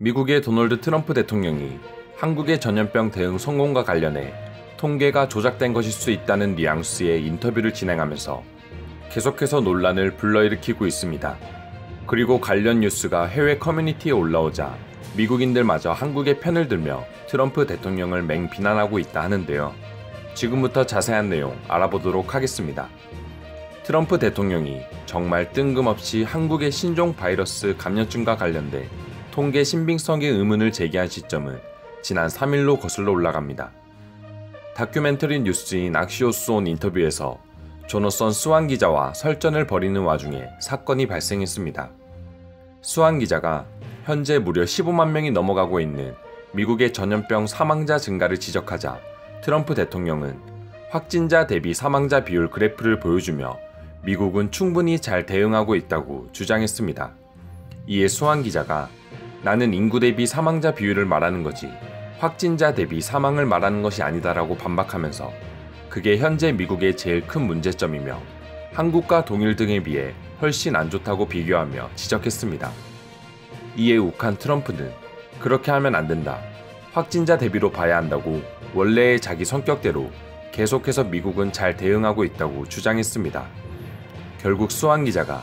미국의 도널드 트럼프 대통령이 한국의 전염병 대응 성공과 관련해 통계가 조작된 것일 수 있다는 뉘앙스의 인터뷰를 진행하면서 계속해서 논란을 불러일으키고 있습니다. 그리고 관련 뉴스가 해외 커뮤니티에 올라오자 미국인들마저 한국의 편을 들며 트럼프 대통령을 맹비난하고 있다 하는데요. 지금부터 자세한 내용 알아보도록 하겠습니다. 트럼프 대통령이 정말 뜬금없이 한국의 신종 바이러스 감염증과 관련돼 통계 신빙성의 의문을 제기한 시점은 지난 3일로 거슬러 올라갑니다. 다큐멘터리 뉴스인 악시오스 온 인터뷰에서 조너선 스완 기자와 설전을 벌이는 와중에 사건이 발생했습니다. 스완 기자가 현재 무려 15만 명이 넘어가고 있는 미국의 전염병 사망자 증가를 지적하자 트럼프 대통령은 확진자 대비 사망자 비율 그래프를 보여주며 미국은 충분히 잘 대응하고 있다고 주장했습니다. 이에 스완 기자가 나는 인구 대비 사망자 비율을 말하는 거지 확진자 대비 사망을 말하는 것이 아니다라고 반박하면서 그게 현재 미국의 제일 큰 문제점이며 한국과 동일 등에 비해 훨씬 안 좋다고 비교하며 지적했습니다. 이에 욱한 트럼프는 그렇게 하면 안 된다. 확진자 대비로 봐야 한다고 원래의 자기 성격대로 계속해서 미국은 잘 대응하고 있다고 주장했습니다. 결국 스완 기자가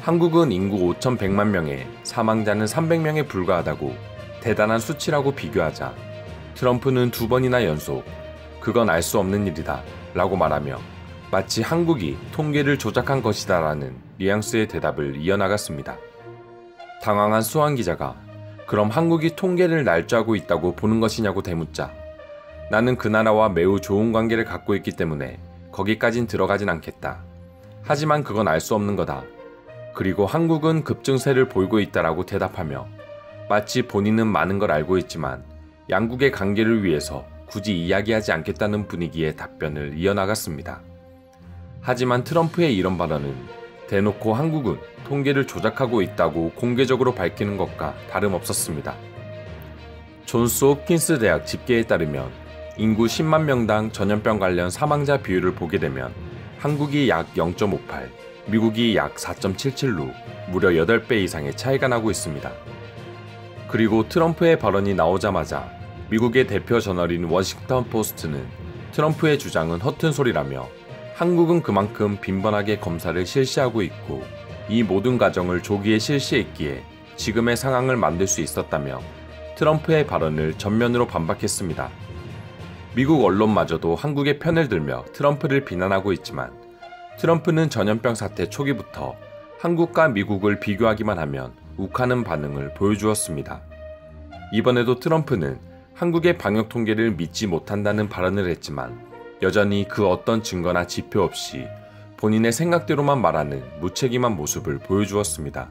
한국은 인구 5,100만 명에 사망자는 300명에 불과하다고 대단한 수치라고 비교하자 트럼프는 2번이나 연속 그건 알 수 없는 일이다 라고 말하며 마치 한국이 통계를 조작한 것이다 라는 뉘앙스의 대답을 이어나갔습니다. 당황한 스완 기자가 그럼 한국이 통계를 날조하고 있다고 보는 것이냐고 대묻자 나는 그 나라와 매우 좋은 관계를 갖고 있기 때문에 거기까진 들어가진 않겠다. 하지만 그건 알 수 없는 거다. 그리고 한국은 급증세를 보이고 있다라고 대답하며 마치 본인은 많은 걸 알고 있지만 양국의 관계를 위해서 굳이 이야기하지 않겠다는 분위기의 답변을 이어나갔습니다. 하지만 트럼프의 이런 발언은 대놓고 한국은 통계를 조작하고 있다고 공개적으로 밝히는 것과 다름없었습니다. 존스 홉킨스 대학 집계에 따르면 인구 10만 명당 전염병 관련 사망자 비율을 보게 되면 한국이 약 0.58, 미국이 약 4.77로 무려 8배 이상의 차이가 나고 있습니다. 그리고 트럼프의 발언이 나오자마자 미국의 대표 저널인 워싱턴 포스트는 트럼프의 주장은 허튼 소리라며 한국은 그만큼 빈번하게 검사를 실시하고 있고 이 모든 과정을 조기에 실시했기에 지금의 상황을 만들 수 있었다며 트럼프의 발언을 전면으로 반박했습니다. 미국 언론마저도 한국의 편을 들며 트럼프를 비난하고 있지만 트럼프는 전염병 사태 초기부터 한국과 미국을 비교하기만 하면 욱하는 반응을 보여주었습니다. 이번에도 트럼프는 한국의 방역 통계를 믿지 못한다는 발언을 했지만 여전히 그 어떤 증거나 지표 없이 본인의 생각대로만 말하는 무책임한 모습을 보여주었습니다.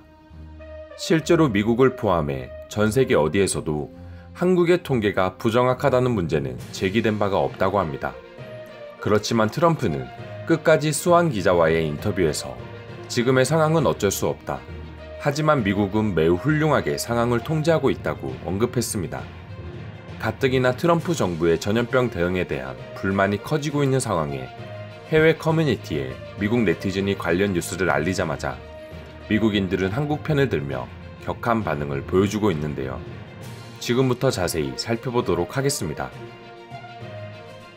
실제로 미국을 포함해 전 세계 어디에서도 한국의 통계가 부정확하다는 문제는 제기된 바가 없다고 합니다. 그렇지만 트럼프는 끝까지 스완 기자와의 인터뷰에서 지금의 상황은 어쩔 수 없다. 하지만 미국은 매우 훌륭하게 상황을 통제하고 있다고 언급했습니다. 가뜩이나 트럼프 정부의 전염병 대응에 대한 불만이 커지고 있는 상황에 해외 커뮤니티에 미국 네티즌이 관련 뉴스를 알리자마자 미국인들은 한국 편을 들며 격한 반응을 보여주고 있는데요. 지금부터 자세히 살펴보도록 하겠습니다.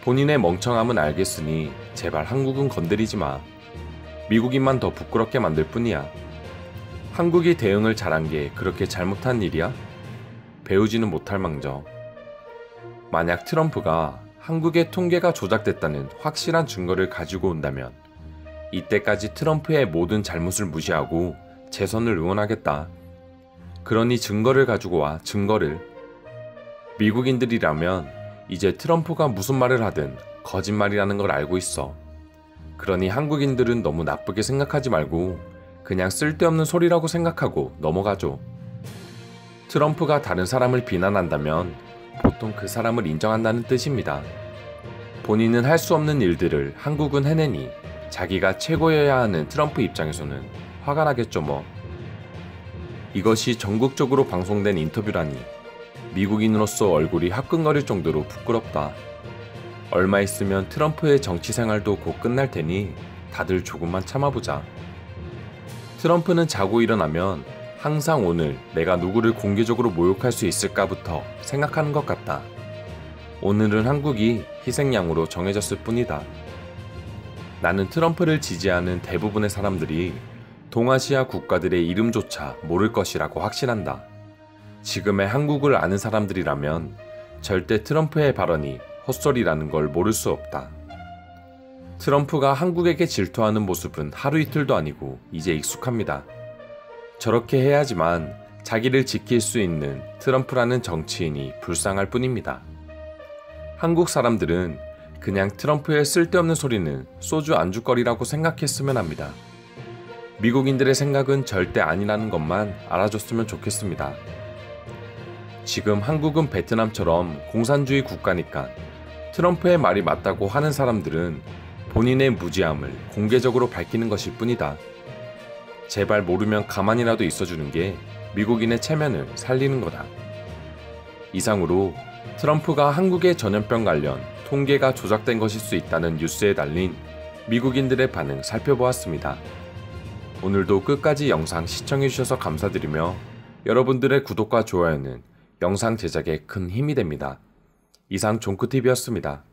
본인의 멍청함은 알겠으니 제발 한국은 건드리지 마. 미국인만 더 부끄럽게 만들 뿐이야. 한국이 대응을 잘한 게 그렇게 잘못한 일이야? 배우지는 못할 망정. 만약 트럼프가 한국의 통계가 조작됐다는 확실한 증거를 가지고 온다면 이때까지 트럼프의 모든 잘못을 무시하고 재선을 응원하겠다. 그러니 증거를 가지고 와, 증거를. 미국인들이라면 이제 트럼프가 무슨 말을 하든 거짓말이라는 걸 알고 있어. 그러니 한국인들은 너무 나쁘게 생각하지 말고 그냥 쓸데없는 소리라고 생각하고 넘어가죠. 트럼프가 다른 사람을 비난한다면 보통 그 사람을 인정한다는 뜻입니다. 본인은 할 수 없는 일들을 한국은 해내니 자기가 최고여야 하는 트럼프 입장에서는 화가 나겠죠 뭐. 이것이 전국적으로 방송된 인터뷰라니 미국인으로서 얼굴이 화끈거릴 정도로 부끄럽다. 얼마 있으면 트럼프의 정치 생활도 곧 끝날 테니 다들 조금만 참아보자. 트럼프는 자고 일어나면 항상 오늘 내가 누구를 공개적으로 모욕할 수 있을까부터 생각하는 것 같다. 오늘은 한국이 희생양으로 정해졌을 뿐이다. 나는 트럼프를 지지하는 대부분의 사람들이 동아시아 국가들의 이름조차 모를 것이라고 확신한다. 지금의 한국을 아는 사람들이라면 절대 트럼프의 발언이 헛소리라는 걸 모를 수 없다. 트럼프가 한국에게 질투하는 모습은 하루 이틀도 아니고 이제 익숙합니다. 저렇게 해야지만 자기를 지킬 수 있는 트럼프라는 정치인이 불쌍할 뿐입니다. 한국 사람들은 그냥 트럼프의 쓸데없는 소리는 소주 안주거리라고 생각했으면 합니다. 미국인들의 생각은 절대 아니라는 것만 알아줬으면 좋겠습니다. 지금 한국은 베트남처럼 공산주의 국가니까 트럼프의 말이 맞다고 하는 사람들은 본인의 무지함을 공개적으로 밝히는 것일 뿐이다. 제발 모르면 가만히라도 있어주는 게 미국인의 체면을 살리는 거다. 이상으로 트럼프가 한국의 전염병 관련 통계가 조작된 것일 수 있다는 뉴스에 달린 미국인들의 반응 살펴보았습니다. 오늘도 끝까지 영상 시청해주셔서 감사드리며 여러분들의 구독과 좋아요는 영상 제작에 큰 힘이 됩니다. 이상 종크TV였습니다.